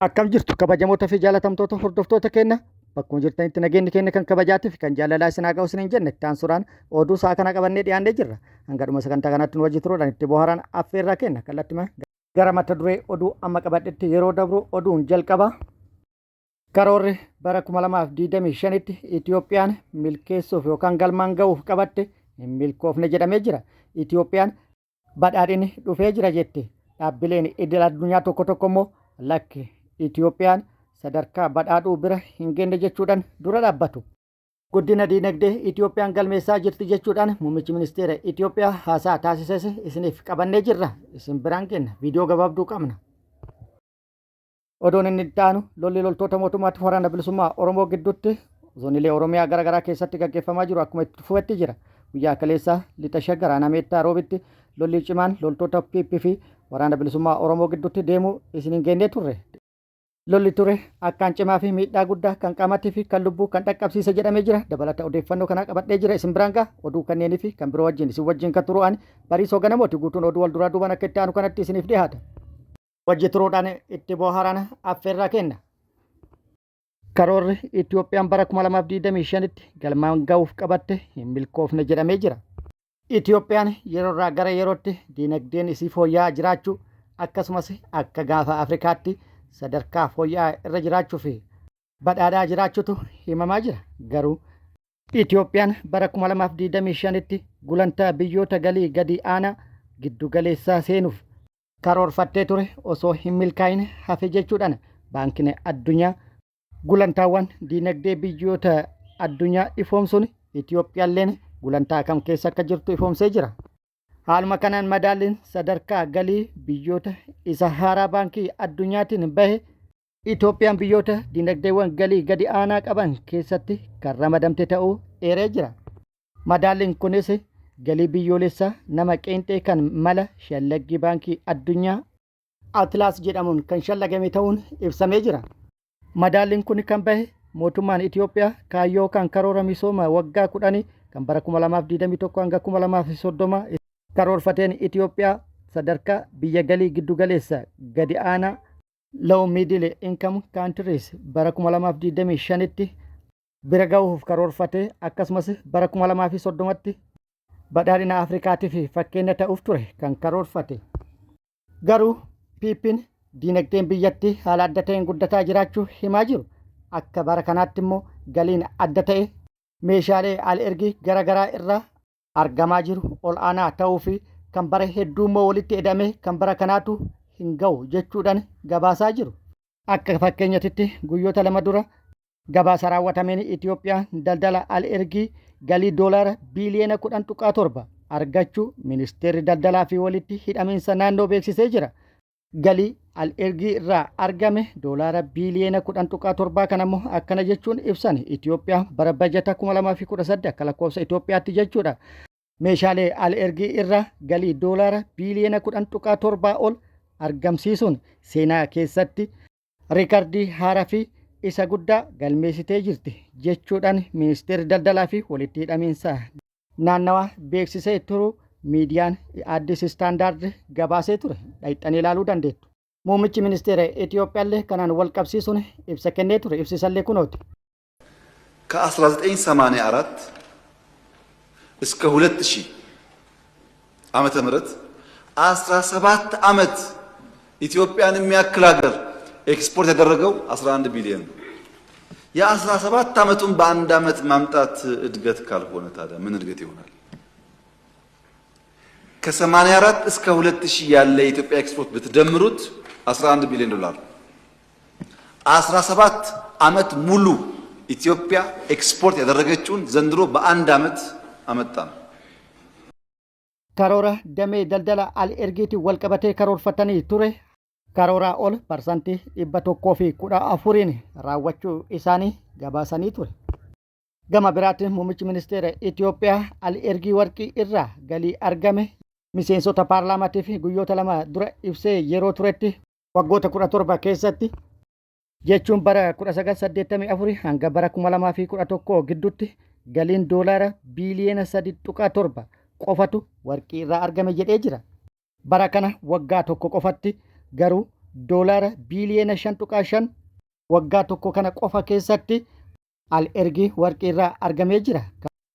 Akkam jirtu kabajamoota fi jaalatamtoota hordoftoota keenya bakkuma jirtanitti nageenyi keenya kan kabajaatiif kan jaalalaa isin haa ga'u isiniin jenne itti aansuudhaan oduu isaa kana qabannee dhiyaannee jirra. Hanga sagantaa kanaatti nu wajji turuudhaan itti bohaaraan affeerraa kenna kallattima gara mata duree oduu amma qabadhetti yeroo dabru oduun jalqaba. Karoorri bara 2025tti Itoophiyaan milkeessuuf yookaan galmaan ga'uuf qabatte hin milkoofne jedhamee jira. Itoophiyaan badhaadhinni dhufee jira jette dhaabbileen idil addunyaa tokko immoo lakki Itoophiyaan sadarkaa badhaadhuu bira hin geenye jechuudhaan dura dhaabbatu. Guddina diinagdee Itoophiyaan galmeessaa jirti jechuudhaan muummichi ministeera Itoophiyaa haasaa taasises isiniif qabannee jirra. Isin biraan kenna viidiyoo gabaabduu qabna. Oduun inni itti aanu lolli loltoota mootummaatti waraana bilisummaa Oromoo gidduutti zoonilee Oromiyaa garaagaraa keessatti gaggeeffamaa jiru akkuma itti fufetti jira. Guyyaa kaleessaa lixa shaggar aanaa meettaa roobitti lolli cimaan loltoota PP fi waraana bilisummaa Oromoo gidduutti deemuu isin hin geenye turre. Lolli ture akkaan cimaa fi miidhaa guddaa kan qaamattii fi kan lubbuu kan dhaqqabsiise jedhamee jira. Dabalata odeeffannoo kana qabadhee jira isin biraan ga'a oduu kanneenii fi kan biroo wajjin isin wajjin kan turu'an Bariisoo Ganamooti guutuun oduu wal duraa duubaan akka itti aanu kanatti isiniif dhiyaata. Wajji turuudhaan itti bohaaraan affeerraa kenna. Karoorri Itoophiyaan bara 2025tti galmaan ga'uuf qabatte hin milkoofne jedhamee jira. Itoophiyaan yeroorraa gara yerootti diinagdeen isii fooyya'aa jiraachuu akkasumas akka gaafa Afrikaatti sadarkaa fooyya'aa irra jiraachuu fi badhaadhaa jiraachuutu himamaa jira. Garuu Itoophiyaan bara 2025tti gulantaa biyyoota galii gadi aanaa giddu galeessaa seenuuf karoorfattee ture osoo hin milkaa'in hafe jechuudhaan baankiin addunyaa gulantaawwan diinagdee biyyoota addunyaa ifoomsuun Itoophiyaalleen gulantaa kam keessa akka jirtu ifoomsee jira. Haaluma kanaan madaalliin sadarkaa galii biyyoota isa haaraa baankii addunyaatiin bahe Itoophiyaan biyyoota diinagdeewwan galii gadi aanaa qaban keessatti kan ramadamte ta'uu eeree jira. Madaalliin kunis galii biyyoolessaa nama qeenxee kan mala shallagii baankii addunyaa Atlaas jedhamuun kan shallagame ta'uun ibsamee jira. Madaalliin kun kan bahe mootummaan Itoophiyaa kaayyoo kan karoora misooma waggaa 10 kan bara 2021 hanga 2030 karoorfateen Itoophiyaa sadarkaa biyya galii giddu galeessa gadi aanaa low middle income countries bara 2025tti bira ga'uuf karoorfatee akkasumas bara 2030tti badhaadhina Afrikaatiif fakkeenya ta'uuf ture kan karoorfate. Garuu PP'n diinagdeen biyyattii haala adda ta'een guddataa jiraachuu himaa jiru. Akka bara kanaatti immoo galiin adda ta'e meeshaalee al-ergii garaagaraa irraa argamaa jiru ol aanaa ta'uu fi kan bara hedduu immoo walitti hidhamee kan bara kanaatu hin ga'u jechuudhaan gabaasaa jiru. Akka fakkeenyatti guyyoota 2 dura gabaasa raawwatameen Itoophiyaan daldala al-ergii galii doolaara biiliyoona 10.7 argachuu ministeerri daldalaa fi walitti hidhamiinsa naannoo beeksisee jira. Galii al-ergii irraa argame doolaara biiliyoona 10.7 kan ammoo akkana jechuun ibsan Itoophiyaa bara bajata 2018 akka lakkoofsa Itoophiyaatti jechuudha. Meeshaalee al-ergii irraa galii doolaara biiliyoona 10.7 ol argamsiisuun seenaa keessatti riikardii haaraa fi isa guddaa galmeessitee jirti jechuudhaan ministeerri daldalaa fi walitti hidhamiinsa naannawaa beeksisee turuu miidiyaan Addis Istaandaard gabaasee ture dhayxanii ilaaluu dandeettu. Muummichi ministeera Itoophiyaallee kanaan wal qabsiisuun ibsa kennee ture ibsisallee kunooti. ከ1984 እስከ 2000 ዓመተ ምህረት 17 ዓመት ኢትዮጵያን የሚያክል ሀገር ኤክስፖርት ያደረገው 11 ቢሊዮን ነው። የ17 ዓመቱን በአንድ ዓመት ማምጣት እድገት ካልሆነ ታዲያ ምን እድገት ይሆናል? ከ84 እስከ 2000 ያለ የኢትዮጵያ ኤክስፖርት ብትደምሩት 11 ቢሊዮን ዶላር 17 ዓመት ሙሉ ኢትዮጵያ ኤክስፖርት ያደረገችውን ዘንድሮ በአንድ ዓመት አመጣ ነው። Karoora damee daldala al-ergiitiin wal qabatee karoorfatanii ture karooraa ol parsantii 114 raawwachuu isaanii gabaasanii ture. Gama biraatiin muummichi ministeera Itoophiyaa al-ergii warqii irraa galii argame miseensota paarlaamaatii fi guyyoota 2 dura ibsee yeroo turetti waggoota 17 keessatti jechuun bara 1984 hanga bara 2011 gidduutti galiin doolaara biiliyoona 3.7 qofatu warqii irraa argame jedhee jira. Bara kana waggaa tokko qofatti garuu doolaara biiliyoona 5.5 waggaa tokko kana qofa keessatti al ergii warqii irraa argamee jira.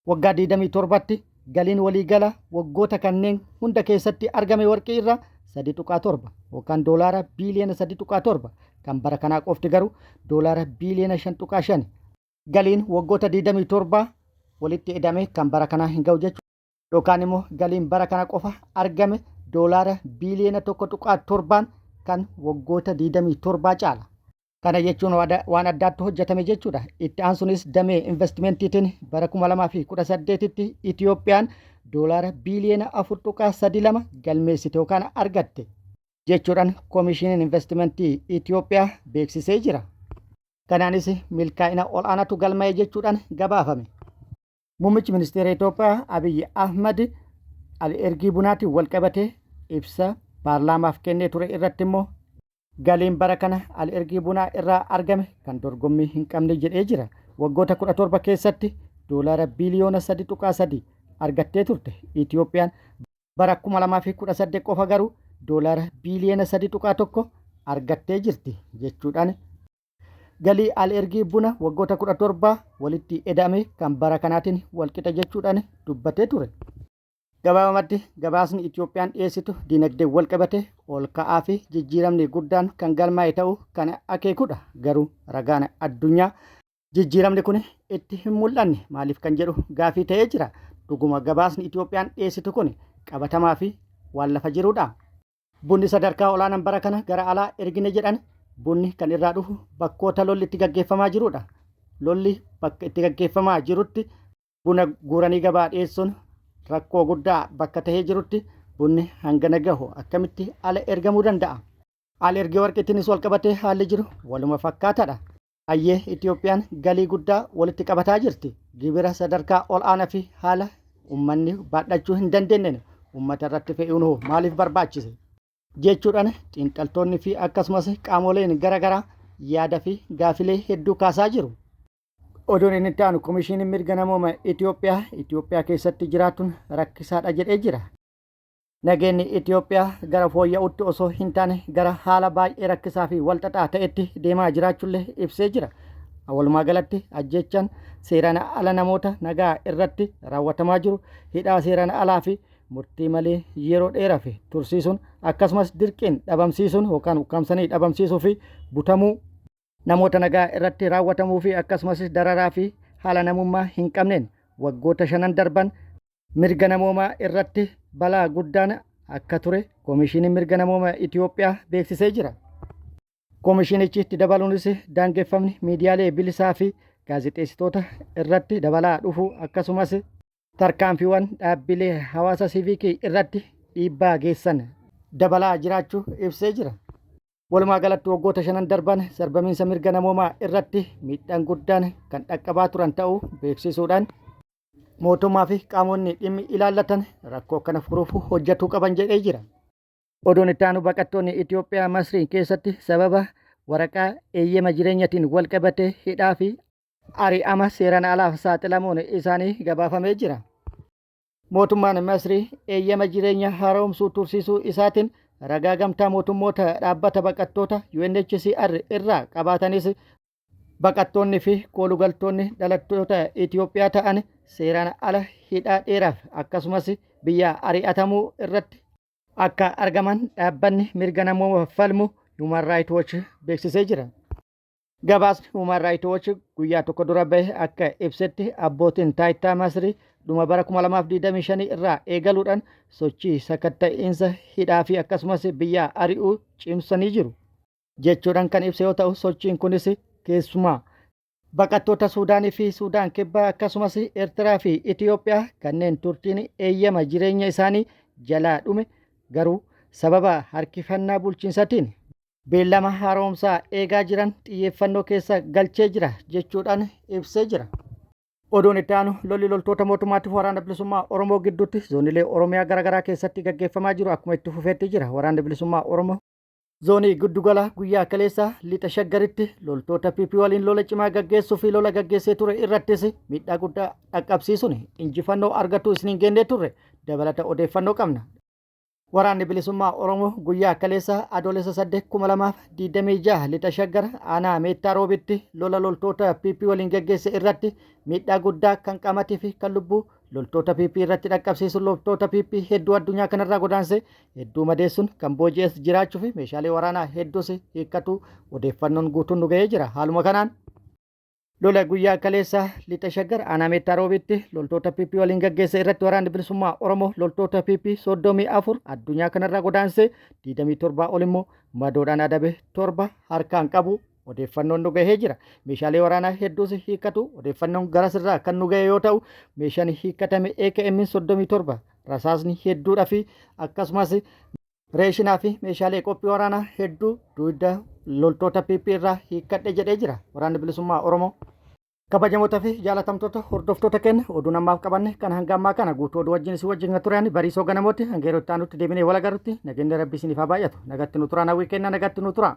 Waggaa 27tti galiin waliigala waggoota kanneen hunda keessatti argame warqii irraa 3.7 yookaan doolaara biiliyoona 3.7 kan bara kanaa qofti garuu doolaara biiliyoona 5.5 galiin waggoota 27 walitti hidhame kan bara kanaa hin ga'u jechuudha. Yookaan immoo galiin bara kana qofa argame doolaara biiliyoona 1.7 kan waggoota 27 caala. Kana jechuun waan addaatti hojjetame jechuudha. Itti aansunis damee investimentiitiin bara 2018tti Itiyoophiyaan doolaara biiliyoona 4.32 galmeessite yookaan argatte jechuudhaan koomishiniin investimentii Itiyoophiyaa beeksisee jira. Kanaanis milkaa'ina ol'aanatu galma'e jechuudhaan gabaafame. Muummichi ministeera Itoophiyaa Abiyyi Ahmad al ergii bunaatiin wal qabatee ibsa paarlaamaaf kennee ture irratti immoo galiin bara kana al ergii bunaa irraa argame kan dorgommii hin qabne jedhee jira. Waggoota 17 keessatti doolaara biiliyoona 3.3 argattee turte. Itiyoophiyaan bara 2018 qofa garuu doolaara biiliyoona 3.1 argattee jirti jechuudhaan galii al ergii buna waggoota 17 walitti hidhame kan bara kanaatiin walqixa jechuudhaan dubbatee ture. Gabaabumatti gabaasni Itiyoophiyaan dhiyeessitu dinagdee wal qabate ol ka'aa fi jijjiiramni guddaan kan galmaa'e ta'uu kan akeekudha. Garuu ragaan addunyaa jijjiiramni kun itti hin mul'anne maaliif kan jedhu gaafii ta'ee jira. Dhuguma gabaasni Itiyoophiyaan dhiyeessitu kun qabatamaa fi waan lafa jirudha. Bunni sadarkaa olaanaan bara kana gara alaa ergine jedhan bunni kan irraa dhufu bakkoota lolli itti gaggeeffamaa jirudha. Lolli bakka itti gaggeeffamaa jirutti buna guuranii gabaa dhiyeessuun rakkoo guddaa bakka tahee jirutti bunni hangana gahu akkamitti ala ergamuu danda'a? Al ergii warqiittiinis wal qabatee haalli jiru waluma fakkaataadha. Ayyee Itiyoophiyaan galii guddaa walitti qabataa jirti. Gibira sadarkaa ol'aanaa fi haala uummanni baadhachuu hin dandeenye uummata irratti fe'uun maaliif barbaachise? Jechuudhaan xiinxaltoonni fi akkasumas qaamoleen garaagaraa yaada fi gaafilee hedduu kaasaa jiru. Oduun inni itti aanu koomishiniin mirga namoomaa Itiyoophiyaa keessatti jiraachuun rakkisaadha jedhee jira. Nageenyi Itiyoophiyaa gara fooyya'uutti osoo hin taane gara haala baay'ee rakkisaa fi walxaxaa ta'etti deemaa jiraachuullee ibsee jira. Walumaa galatti ajjechaan seeraan ala namoota nagaa irratti raawwatamaa jiru hidhaa seeraan alaa fi murtii malee yeroo dheeraaf tursiisuun akkasumas dirqiin dhabamsiisuun yookaan ukkaamsanii dhabamsiisuu fi butamuu namoota nagaa irratti raawwatamuu fi akkasumas dararaa fi haala namummaa hin qabneen waggoota 5 darban mirga namoomaa irratti balaa guddaan akka ture koomishiniin mirga namoomaa Itiyoophiyaa beeksisee jira. Koomishinichi itti dabaluunis daangeffamni miidiyaalee bilisaa fi gaazexeessitoota irratti dabalaa dhufu akkasumas tarkaanfiiwwan dhaabbilee hawaasa siiviikii irratti dhiibbaa geessan dabalaa jiraachuu ibsee jira. Walumaa galatti waggoota 5 darban sarbamiinsa mirga namoomaa irratti miidhaan guddaan kan dhaqqabaa turan ta'uu beeksisuudhaan mootummaa fi qaamonni dhimmi ilaallatan rakkoo kana furuuf hojjetuu qaban jedhee jira. Oduun itti aanu baqattoonni Itiyoophiyaa Masrii keessatti sababa waraqaa eeyyama jireenyatiin wal qabatee hidhaa fi ari'ama seeraan alaaf saaxilamuun isaanii gabaafamee jira. Mootummaan Masrii eeyyama jireenya haaromsuu tursiisuu isaatiin ragaa gamtaa mootummoota dhaabbata baqattoota UNHCR irraa qabaatanis baqattoonni fi koolugaltoonni dhalattoota Itiyoophiyaa ta'an seeraan ala hidhaa dheeraaf akkasumas biyya ari'atamuu irratti akka argaman dhaabbanni mirga namoomaaf falmu Human Rights Watch beeksisee jira. Gabaasni Human Rights Watch guyyaa tokko dura bahe akka ibsetti abbootiin taayitaa Masrii dhuma bara 2025 irraa eegaluudhaan sochii sakatta'iinsa hidhaa fi akkasumas biyya ari'uu cimsanii jiru jechuudhaan kan ibse yoo ta'u sochiin kunis keessumaa baqattoota Suudaanii fi Suudaan kibbaa akkasumas Eertiraa fi Itiyoophiyaa kanneen turtiin eeyyama jireenya isaanii jalaa dhume garuu sababa harkifannaa bulchiinsatiin beellama haaromsaa eegaa jiran xiyyeeffannoo keessa galchee jira jechuudhaan ibsee jira. Oduun itti aanu lolli loltoota mootummaatti waraana bilisummaa Oromoo gidduutti zoonilee Oromiyaa garaagaraa keessatti gaggeeffamaa jiru akkuma itti fufeetti jira. Waraanni bilisummaa Oromoo zoonii giddugala guyyaa kaleessaa lixa shaggaritti loltoota PP waliin lola cimaa gaggeessuu fi lola gaggeessee ture irrattis miidhaa guddaa dhaqqabsiisuun injifannoo argachuu isiniin geennee turre dabalata odeeffannoo qabna. Waraanni bilisummaa Oromoo guyyaa kaleessa adoolessa 8,2026 lixa shaggar aanaa meettaa roobitti lola loltoota PP waliin geggeesse irratti miidhaa guddaa kan qaamaa fi kan lubbuu loltoota PP irratti dhaqqabsiisuun loltoota PP hedduu addunyaa kanarraa godaanse hedduu madeessuun kan booji'es jiraachuu fi meeshaalee waraanaa hedduus hiikkatu odeeffannoon guutuun nu ga'ee jira. Haaluma kanaan lola guyyaa kaleessa lixa shaggar aanaa meettaa roobitti loltoota PP waliin geggeesse irratti waraanni bilisummaa Oromoo loltoota PP 34 addunyaa kanarraa godaanse 27 ol immoo madoodhaan adabe 7 harkaan qabu odeeffannoon nu ga'ee jira. Meeshaalee waraanaa hedduus hiikkatu odeeffannoon garasirraa kan nu ga'e yoo ta'u meeshaan hiikkatame AKM 37 rasaasni hedduudhaa fi akkasumas reeshinaa fi meeshaalee qophii waraanaa hedduu duudaa loltoota PP irraa hiikkadhe jedhee jira. Waraanni bilisummaa Oromoo kabajamoota fi jaalatamtoota hordoftoota keenya oduu namaaf qabanne kan hanga ammaa kana guutuu oduu wajjin si wajjin turani bariisoo ganamooti hanga yeroo itti aanutti deebinee wal agarrutti nageenya rabbii isiniif haa baay'atu nagatti nu turaa hawwii kenna nagatti nu turaa.